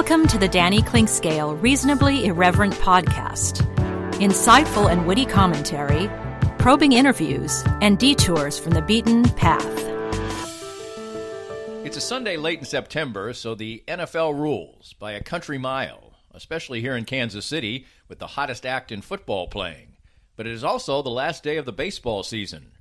Welcome to the Danny Clinkscale Reasonably Irreverent podcast. Insightful and witty commentary, probing interviews, and detours from the beaten path. It's a Sunday late in September, so the NFL rules by a country mile, especially here in Kansas City with the hottest act in football playing. But it is also the last day of the baseball season.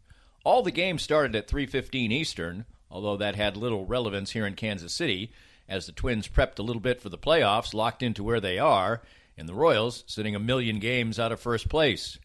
All the games started at 3:15 Eastern, although that had little relevance here in Kansas City, as the Twins prepped a little bit for the playoffs, locked into where they are, and the Royals sitting a million games out of first place.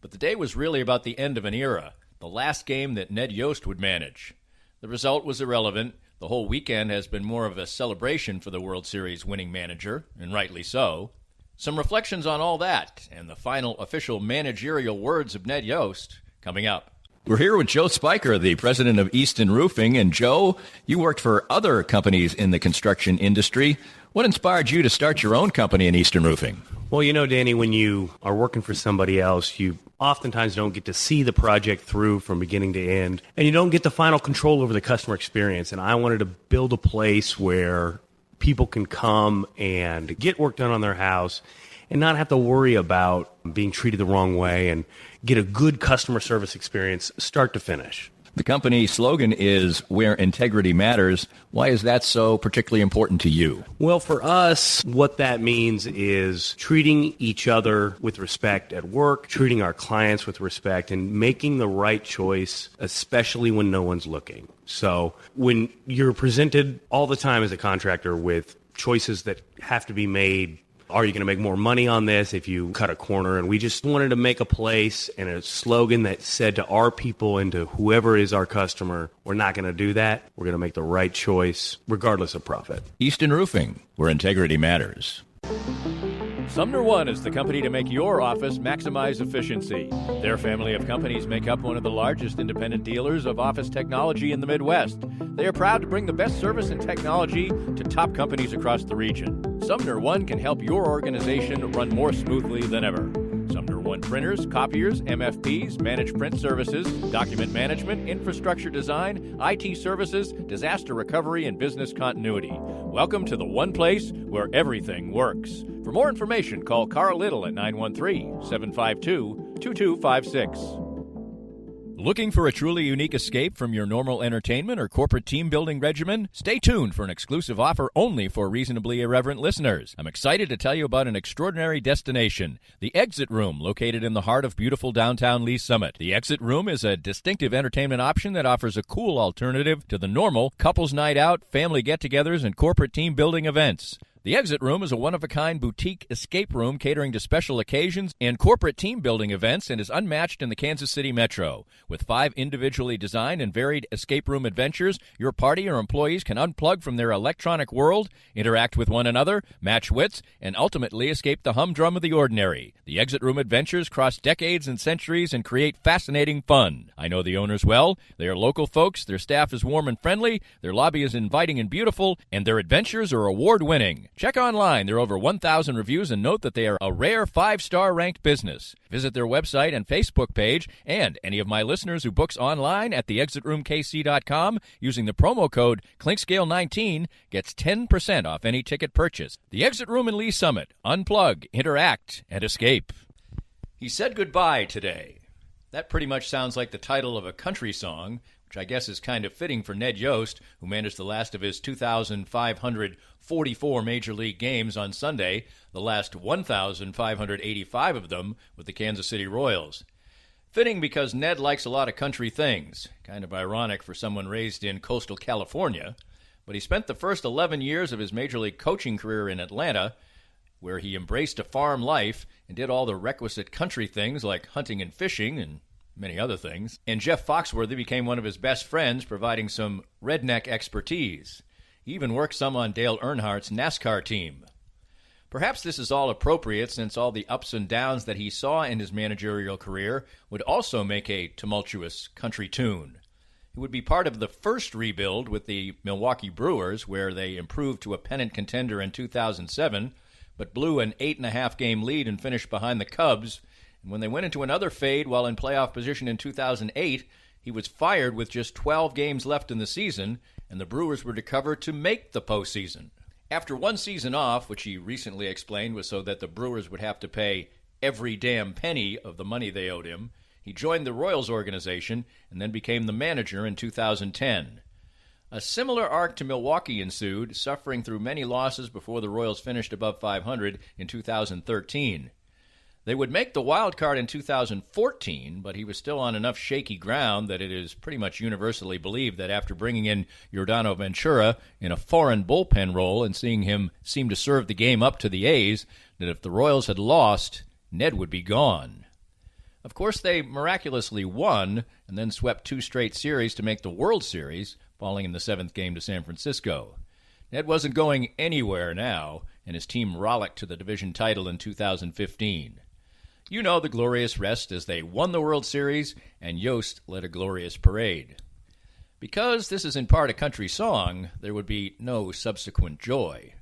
But the day was really about the end of an era, the last game that Ned Yost would manage. The result was irrelevant. The whole weekend has been more of a celebration for the World Series winning manager, and rightly so. Some reflections on all that, and the final official managerial words of Ned Yost, coming up. We're here with Joe Spiker, the president of Easton Roofing. And Joe, you worked for other companies in the construction industry. What inspired you to start your own company in Easton Roofing? Well, you know, Danny, when you are working for somebody else, you oftentimes don't get to see the project through from beginning to end, and you don't get the final control over the customer experience. And I wanted to build a place where people can come and get work done on their house and not have to worry about being treated the wrong way and get a good customer service experience start to finish. The company slogan is "Where Integrity Matters." Why is that so particularly important to you? Well, for us, what that means is treating each other with respect at work, treating our clients with respect, and making the right choice, especially when no one's looking. So when you're presented all the time as a contractor with choices that have to be made, are you going to make more money on this if you cut a corner? And we just wanted to make a place and a slogan that said to our people and to whoever is our customer, we're not going to do that. We're going to make the right choice regardless of profit. Easton Roofing, where integrity matters. Sumner One is the company to make your office maximize efficiency. Their family of companies make up one of the largest independent dealers of office technology in the Midwest. They are proud to bring the best service and technology to top companies across the region. Sumner One can help your organization run more smoothly than ever. Sumner One printers, copiers, MFPs, managed print services, document management, infrastructure design, IT services, disaster recovery, and business continuity. Welcome to the one place where everything works. For more information, call Carl Little at 913-752-2256. Looking for a truly unique escape from your normal entertainment or corporate team-building regimen? Stay tuned for an exclusive offer only for Reasonably Irreverent listeners. I'm excited to tell you about an extraordinary destination, the Exit Room, located in the heart of beautiful downtown Lee Summit. The Exit Room is a distinctive entertainment option that offers a cool alternative to the normal couples night out, family get-togethers, and corporate team-building events. The Exit Room is a one-of-a-kind boutique escape room catering to special occasions and corporate team-building events and is unmatched in the Kansas City metro. With 5 individually designed and varied escape room adventures, your party or employees can unplug from their electronic world, interact with one another, match wits, and ultimately escape the humdrum of the ordinary. The Exit Room adventures cross decades and centuries and create fascinating fun. I know the owners well. They are local folks, their staff is warm and friendly, their lobby is inviting and beautiful, and their adventures are award-winning. Check online. There are over 1,000 reviews, and note that they are a rare 5-star ranked business. Visit their website and Facebook page, and any of my listeners who books online at theexitroomkc.com using the promo code Clinkscale19 gets 10% off any ticket purchase. The Exit Room in Lee Summit. Unplug, interact, and escape. He said goodbye today. That pretty much sounds like the title of a country song, which I guess is kind of fitting for Ned Yost, who managed the last of his 2,544 Major League games on Sunday, the last 1,585 of them with the Kansas City Royals. Fitting because Ned likes a lot of country things, kind of ironic for someone raised in coastal California, but he spent the first 11 years of his Major League coaching career in Atlanta, where he embraced a farm life and did all the requisite country things like hunting and fishing and many other things, and Jeff Foxworthy became one of his best friends, providing some redneck expertise. He even worked some on Dale Earnhardt's NASCAR team. Perhaps this is all appropriate since all the ups and downs that he saw in his managerial career would also make a tumultuous country tune. He would be part of the first rebuild with the Milwaukee Brewers, where they improved to a pennant contender in 2007, but blew an 8.5-game lead and finished behind the Cubs. And when they went into another fade while in playoff position in 2008, he was fired with just 12 games left in the season, and the Brewers were to cover to make the postseason. After one season off, which he recently explained was so that the Brewers would have to pay every damn penny of the money they owed him, he joined the Royals organization and then became the manager in 2010. A similar arc to Milwaukee ensued, suffering through many losses before the Royals finished above 500 in 2013. They would make the wild card in 2014, but he was still on enough shaky ground that it is pretty much universally believed that after bringing in Yordano Ventura in a foreign bullpen role and seeing him seem to serve the game up to the A's, that if the Royals had lost, Ned would be gone. Of course, they miraculously won and then swept 2 straight series to make the World Series, falling in the 7th game to San Francisco. Ned wasn't going anywhere now, and his team rollicked to the division title in 2015. You know the glorious rest as they won the World Series, and Yost led a glorious parade. Because this is in part a country song, there would be no subsequent joy.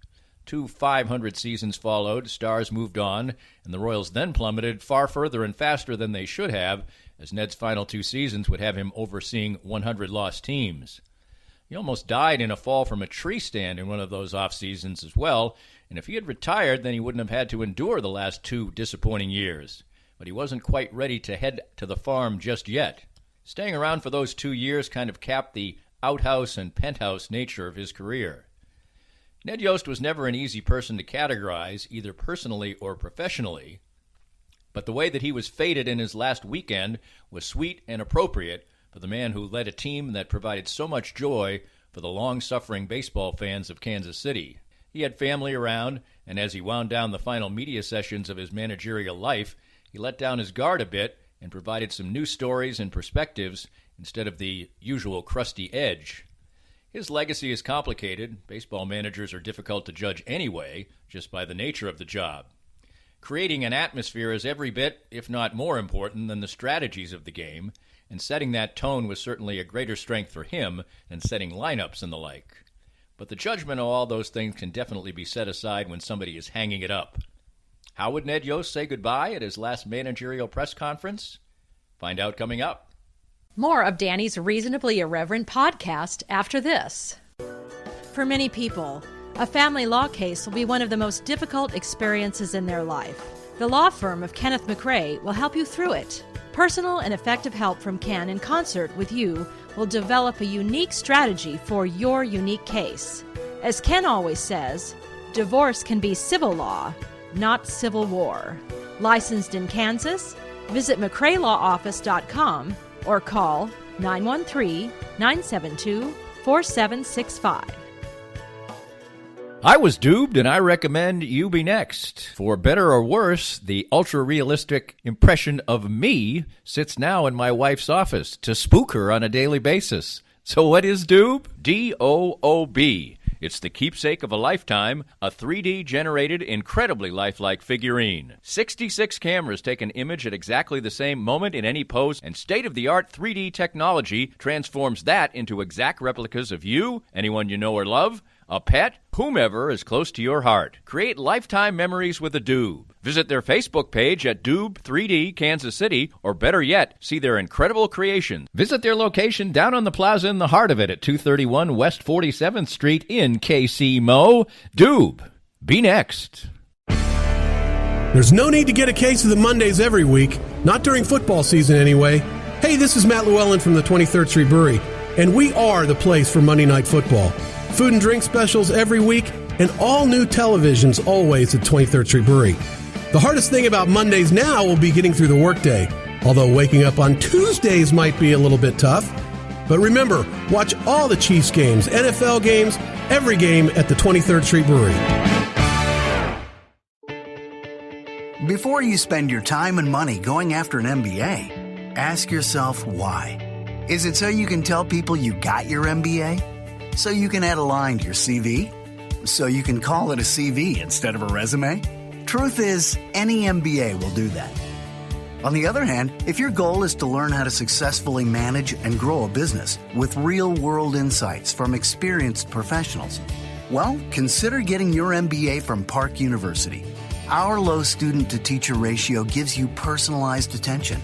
2 500 seasons followed, stars moved on, and the Royals then plummeted far further and faster than they should have, as Ned's final 2 seasons would have him overseeing 100 lost teams. He almost died in a fall from a tree stand in one of those off seasons as well, and if he had retired, then he wouldn't have had to endure the last 2 disappointing years. But he wasn't quite ready to head to the farm just yet. Staying around for those 2 years kind of capped the outhouse and penthouse nature of his career. Ned Yost was never an easy person to categorize, either personally or professionally, but the way that he was fated in his last weekend was sweet and appropriate for the man who led a team that provided so much joy for the long-suffering baseball fans of Kansas City. He had family around, and as he wound down the final media sessions of his managerial life, he let down his guard a bit and provided some new stories and perspectives instead of the usual crusty edge. His legacy is complicated. Baseball managers are difficult to judge anyway, just by the nature of the job. Creating an atmosphere is every bit, if not more important, than the strategies of the game, and setting that tone was certainly a greater strength for him than setting lineups and the like. But the judgment of all those things can definitely be set aside when somebody is hanging it up. How would Ned Yost say goodbye at his last managerial press conference? Find out coming up. More of Danny's Reasonably Irreverent podcast after this. For many people, a family law case will be one of the most difficult experiences in their life. The law firm of Kenneth McRae will help you through it. Personal and effective help from Ken in concert with you will develop a unique strategy for your unique case. As Ken always says, divorce can be civil law, not civil war. Licensed in Kansas? Visit McRaeLawOffice.com or call 913-972-4765. I was duped, and I recommend you be next. For better or worse, the ultra-realistic impression of me sits now in my wife's office to spook her on a daily basis. So what is Doob? D-O-O-B. It's the keepsake of a lifetime, a 3D-generated, incredibly lifelike figurine. 66 cameras take an image at exactly the same moment in any pose, and state-of-the-art 3D technology transforms that into exact replicas of you, anyone you know or love, a pet, whomever is close to your heart. Create lifetime memories with a Doob. Visit their Facebook page at Doob 3D Kansas City, or better yet, see their incredible creations. Visit their location down on the plaza in the heart of it at 231 West 47th Street in KC Mo. Doob, be next. There's no need to get a case of the Mondays every week, not during football season anyway. Hey, this is Matt Llewellyn from the 23rd Street Brewery, and we are the place for Monday Night Football. Food and drink specials every week, and all new televisions always at 23rd Street Brewery. The hardest thing about Mondays now will be getting through the workday, although waking up on Tuesdays might be a little bit tough. But remember, watch all the Chiefs games, NFL games, every game at the 23rd Street Brewery. Before you spend your time and money going after an MBA, ask yourself why. Is it so you can tell people you got your MBA? So you can add a line to your CV? So you can call it a CV instead of a resume? Truth is, any MBA will do that. On the other hand, if your goal is to learn how to successfully manage and grow a business with real-world insights from experienced professionals, well, consider getting your MBA from Park University. Our low student-to-teacher ratio gives you personalized attention,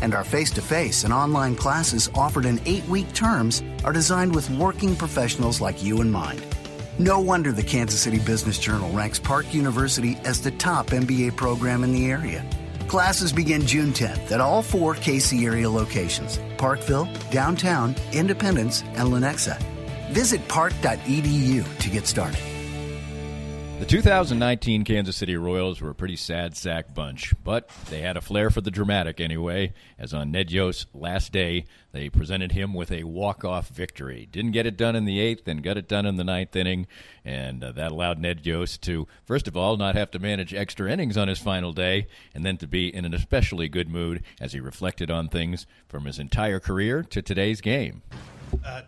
and our face-to-face and online classes offered in 8-week terms are designed with working professionals like you in mind. No wonder the Kansas City Business Journal ranks Park University as the top MBA program in the area. Classes begin June 10th at all 4 KC area locations: Parkville, Downtown, Independence, and Lenexa. Visit park.edu to get started. The 2019 Kansas City Royals were a pretty sad sack bunch, but they had a flair for the dramatic anyway, as on Ned Yost's last day, they presented him with a walk-off victory. Didn't get it done in the 8th and got it done in the 9th inning, and that allowed Ned Yost to, first of all, not have to manage extra innings on his final day, and then to be in an especially good mood as he reflected on things from his entire career to today's game.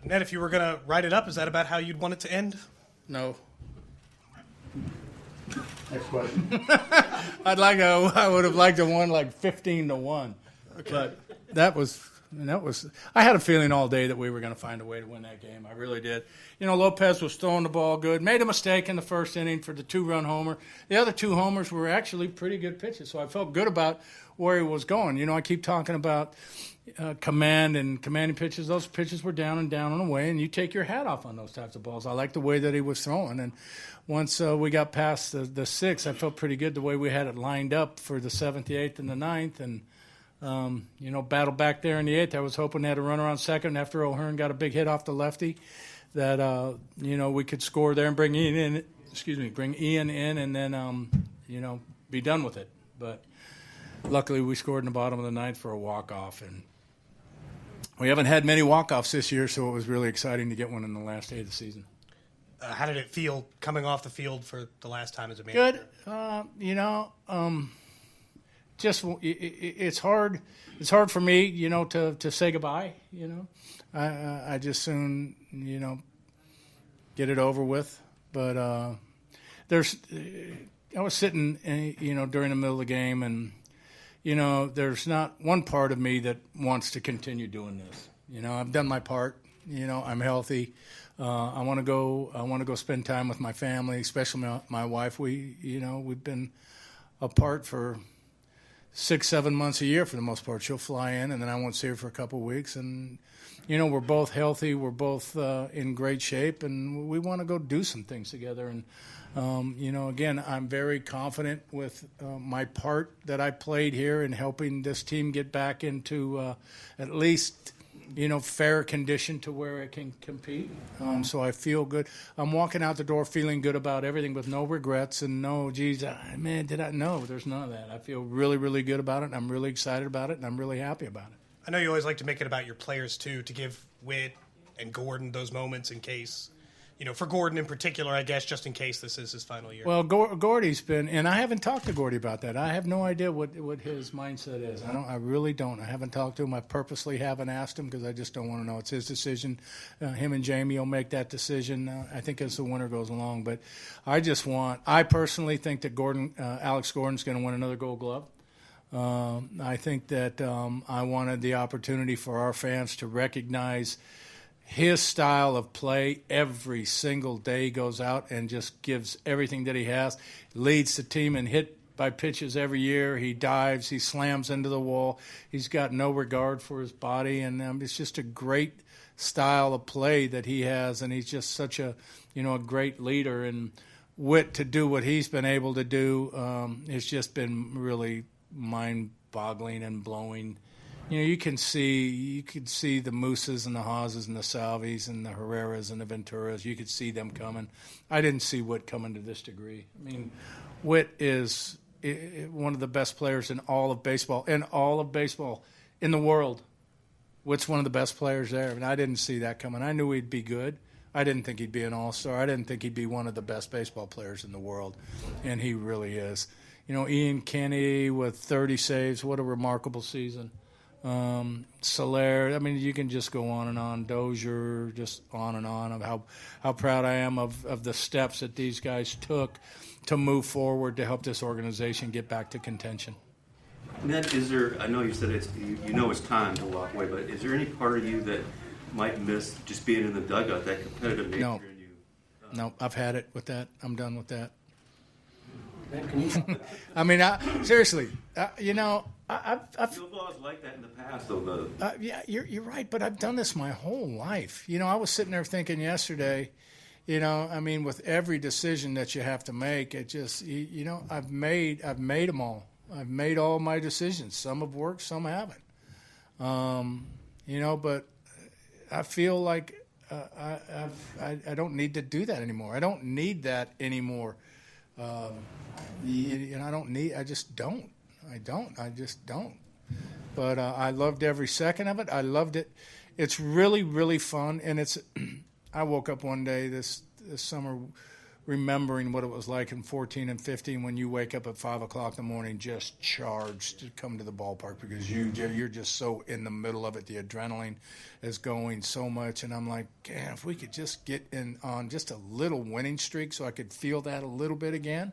Ned, if you were going to write it up, is that about how you'd want it to end? No. Next question. I would have liked to won like 15-1. Okay. But that was. I had a feeling all day that we were going to find a way to win that game. I really did. Lopez was throwing the ball good. Made a mistake in the first inning for the 2-run homer. The other 2 homers were actually pretty good pitches, so I felt good about where he was going. I keep talking about command and commanding pitches. Those pitches were down and away, and you take your hat off on those types of balls. I like the way that he was throwing, and once we got past the 6th, I felt pretty good the way we had it lined up for the 7th, the 8th, and the 9th, and battle back there in the 8th. I was hoping they had a runner on second after O'Hearn got a big hit off the lefty that, we could score there and bring Ian in and then, be done with it. But luckily we scored in the bottom of the 9th for a walk-off. And we haven't had many walk-offs this year, so it was really exciting to get one in the last day of the season. How did it feel coming off the field for the last time as a manager? Good. Just it's hard. It's hard for me, to say goodbye. I just soon, get it over with. But I was sitting, during the middle of the game, and there's not one part of me that wants to continue doing this. I've done my part. I'm healthy. I want to go spend time with my family, especially my wife. We've been apart for 6-7 months a year for the most part. She'll fly in, and then I won't see her for a couple of weeks. And we're both healthy. We're both in great shape, and we want to go do some things together. And again, I'm very confident with my part that I played here in helping this team get back into at least fair condition to where it can compete. So I feel good. I'm walking out the door feeling good about everything with no regrets and no, geez, man, did I know? There's none of that. I feel really, really good about it, and I'm really excited about it, and I'm really happy about it. I know you always like to make it about your players, too, to give Witt and Gordon those moments in case, for Gordon in particular, I guess, just in case this is his final year. Well, Gordy's been, and I haven't talked to Gordy about that. I have no idea what his mindset is. I really don't. I haven't talked to him. I purposely haven't asked him because I just don't want to know. It's his decision. Him and Jamie will make that decision, I think, as the winter goes along. But I personally think that Alex Gordon's going to win another Gold Glove. I think that I wanted the opportunity for our fans to recognize his style of play every single day. He goes out and just gives everything that he has, leads the team in hit by pitches every year. He dives, he slams into the wall. He's got no regard for his body, and it's just a great style of play that he has, and he's just such a great leader. And Witt, to do what he's been able to do, it's just been really mind-boggling and blowing. You can see the Mooses and the Haases and the Salvies and the Herreras and the Venturas. You could see them coming. I didn't see Witt coming to this degree. I mean, Witt is one of the best players in all of baseball in the world. Witt's one of the best players there, and I didn't see that coming. I knew he'd be good. I didn't think he'd be an all-star. I didn't think he'd be one of the best baseball players in the world, and he really is. Ian Kenny with 30 saves, what a remarkable season. Soler, you can just go on and on. Dozier, just on and on of how proud I am of the steps that these guys took to move forward to help this organization get back to contention. Ned, I know you said it's time to walk away, but is there any part of you that might miss just being in the dugout, that competitive nature in you? No, I've had it with that. I'm done with that. Seriously, I've was like that in the past, though. Yeah, you're right, but I've done this my whole life. I was sitting there thinking yesterday, you know, I mean, with every decision that you have to make, it just, you know, I've made them all. I've made all my decisions. Some have worked, some haven't. You know, but I feel like I don't need to do that anymore. I don't need that anymore. And I just don't. I just don't. But I loved every second of it. I loved it. It's really, really fun. And I woke up one day this summer remembering what it was like in 14 and 15 when you wake up at 5 o'clock in the morning just charged to come to the ballpark because you're just so in the middle of it. The adrenaline is going so much. And I'm like, damn, if we could just get in on just a little winning streak so I could feel that a little bit again.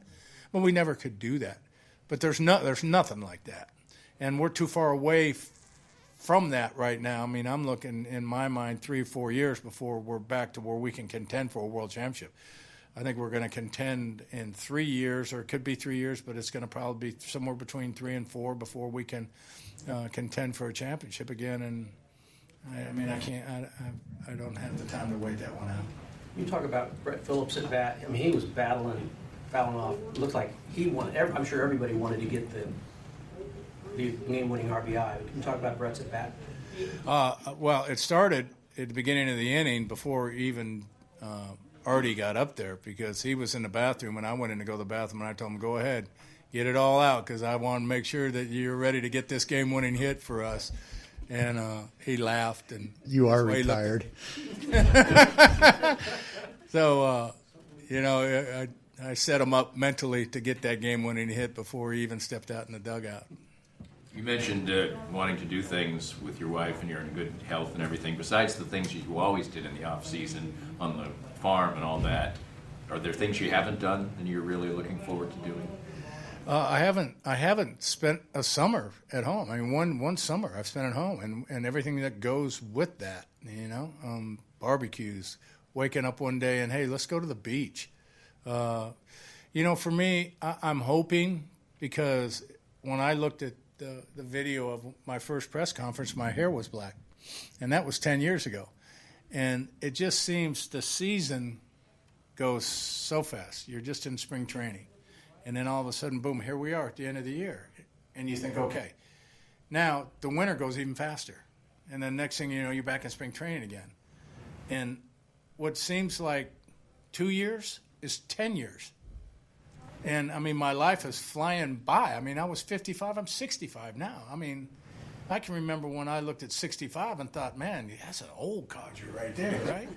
But we never could do that. But there's nothing like that. And we're too far away from that right now. I mean, I'm looking, in my mind, 3 or 4 years before we're back to where we can contend for a world championship. I think we're going to contend in 3 years, or it could be 3 years, but it's going to probably be somewhere between 3 and 4 before we can contend for a championship again. And I mean, I don't have the time to wait that one out. You talk about Brett Phillips at bat. I mean, he was fouling off. It looked like he wanted. I'm sure everybody wanted to get the game-winning RBI. Can you talk about Brett's at bat? Well, it started at the beginning of the inning before even Artie got up there because he was in the bathroom and I went in to go to the bathroom and I told him, go ahead, get it all out because I want to make sure that you're ready to get this game-winning hit for us. And he laughed. And you are retired. So, you know, I set him up mentally to get that game-winning hit before he even stepped out in the dugout. You mentioned wanting to do things with your wife and you're in good health and everything. Besides the things you always did in the off-season on the farm and all that, are there things you haven't done and you're really looking forward to doing? I haven't spent a summer at home. I mean, one summer I've spent at home and everything that goes with that, you know, barbecues, waking up one day and, hey, let's go to the beach. You know, for me, I'm hoping because when I looked at the video of my first press conference, my hair was black. And that was 10 years ago. And it just seems the season goes so fast. You're just in spring training. And then all of a sudden, boom, here we are at the end of the year. And you think, okay. Now, the winter goes even faster. And then next thing you know, you're back in spring training again. And what seems like 2 years is 10 years. And, I mean, my life is flying by. I mean, I was 55. I'm 65 now. I mean, I can remember when I looked at 65 and thought, man, that's an old codger right there, right?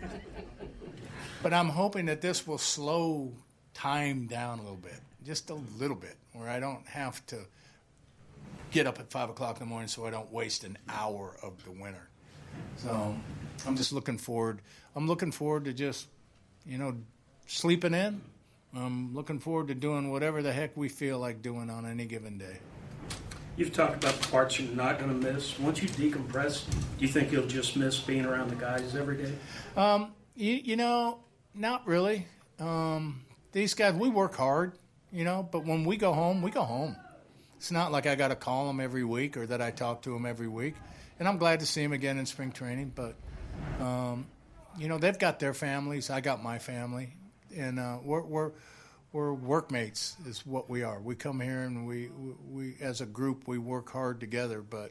But I'm hoping that this will slow time down a little bit, just a little bit, where I don't have to get up at 5 o'clock in the morning so I don't waste an hour of the winter. So I'm just looking forward. I'm looking forward to just, you know, sleeping in. I'm looking forward to doing whatever the heck we feel like doing on any given day. You've talked about the parts you're not going to miss. Once you decompress, do you think you'll just miss being around the guys every day? You know, not really. These guys, we work hard, you know, but when we go home, we go home. It's not like I got to call them every week or that I talk to them every week. And I'm glad to see them again in spring training. But, you know, they've got their families. I got my family. And we're workmates is what we are. We come here and we as a group we work hard together. But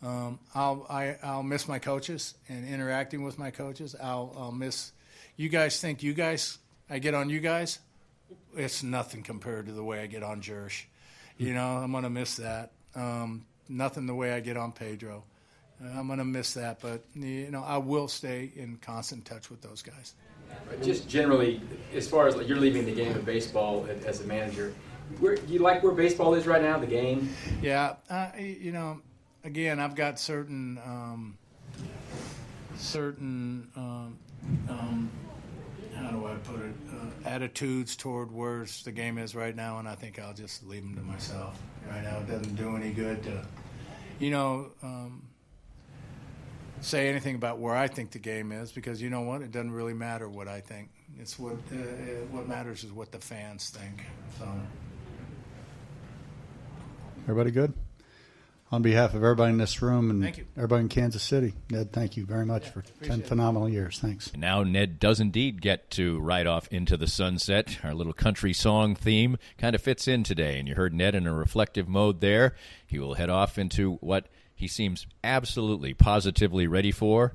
I'll miss my coaches and interacting with my coaches. I'll miss you guys. I get on you guys. It's nothing compared to the way I get on Jersh. You know, I'm gonna miss that. Nothing the way I get on Pedro. I'm gonna miss that. But you know, I will stay in constant touch with those guys. Just generally, as far as like you're leaving the game of baseball as a manager, do you like where baseball is right now, the game? Yeah, you know, again, I've got certain how do I put it, attitudes toward where the game is right now, and I think I'll just leave them to myself. Right now, it doesn't do any good to, you know, say anything about where I think the game is because you know what? It doesn't really matter what I think. It's what matters is what the fans think. So, everybody good? on behalf of everybody in this room and Thank you. everybody in Kansas City, Ned, thank you very much for 10 phenomenal years. Thanks. And now Ned does indeed get to ride off into the sunset. Our little country song theme kind of fits in today, and you heard Ned in a reflective mode there. He will head off into what he seems absolutely, positively ready for.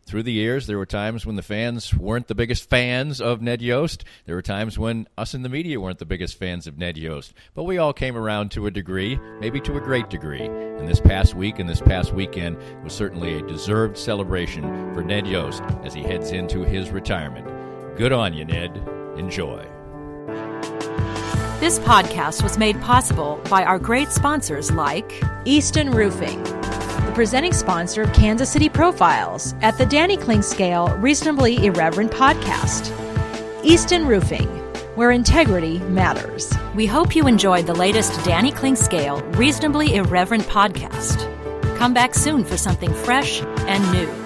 Through the years, there were times when the fans weren't the biggest fans of Ned Yost. There were times when us in the media weren't the biggest fans of Ned Yost. But we all came around to a degree, maybe to a great degree. And this past week and this past weekend was certainly a deserved celebration for Ned Yost as he heads into his retirement. Good on you, Ned. Enjoy. This podcast was made possible by our great sponsors like Easton Roofing, the presenting sponsor of Kansas City Profiles at the Danny Klingscale Reasonably Irreverent podcast. Easton Roofing, where integrity matters. We hope you enjoyed the latest Danny Klingscale Reasonably Irreverent podcast. Come back soon for something fresh and new.